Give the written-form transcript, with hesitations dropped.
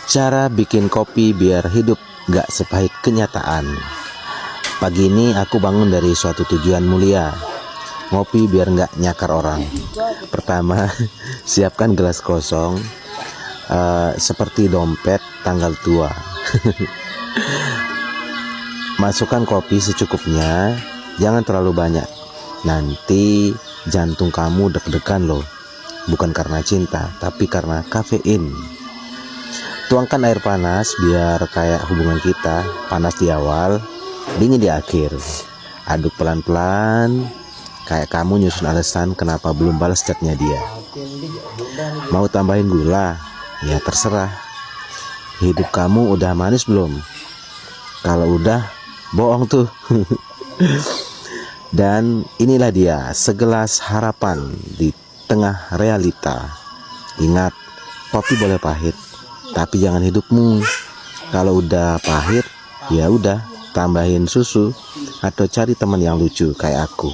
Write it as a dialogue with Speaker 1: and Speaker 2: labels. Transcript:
Speaker 1: Cara bikin kopi biar hidup gak sepahit kenyataan. Pagi ini aku bangun dari suatu tujuan mulia, ngopi biar gak nyakar orang. Pertama, siapkan gelas kosong, seperti dompet tanggal tua. Masukkan kopi secukupnya, jangan terlalu banyak. Nanti jantung kamu deg-degan loh. Bukan karena cinta, tapi karena kafein. Tuangkan air panas biar kayak hubungan kita, panas di awal, dingin di akhir. Aduk pelan-pelan, kayak kamu nyusun alasan kenapa belum balas chatnya dia. Mau tambahin gula? Ya terserah. Hidup kamu udah manis belum? Kalau udah, bohong tuh. Dan inilah dia, segelas harapan di tengah realita. Ingat, kopi boleh pahit, tapi jangan hidupmu. Kalau udah pahit, ya udah, tambahin susu atau cari teman yang lucu kayak aku.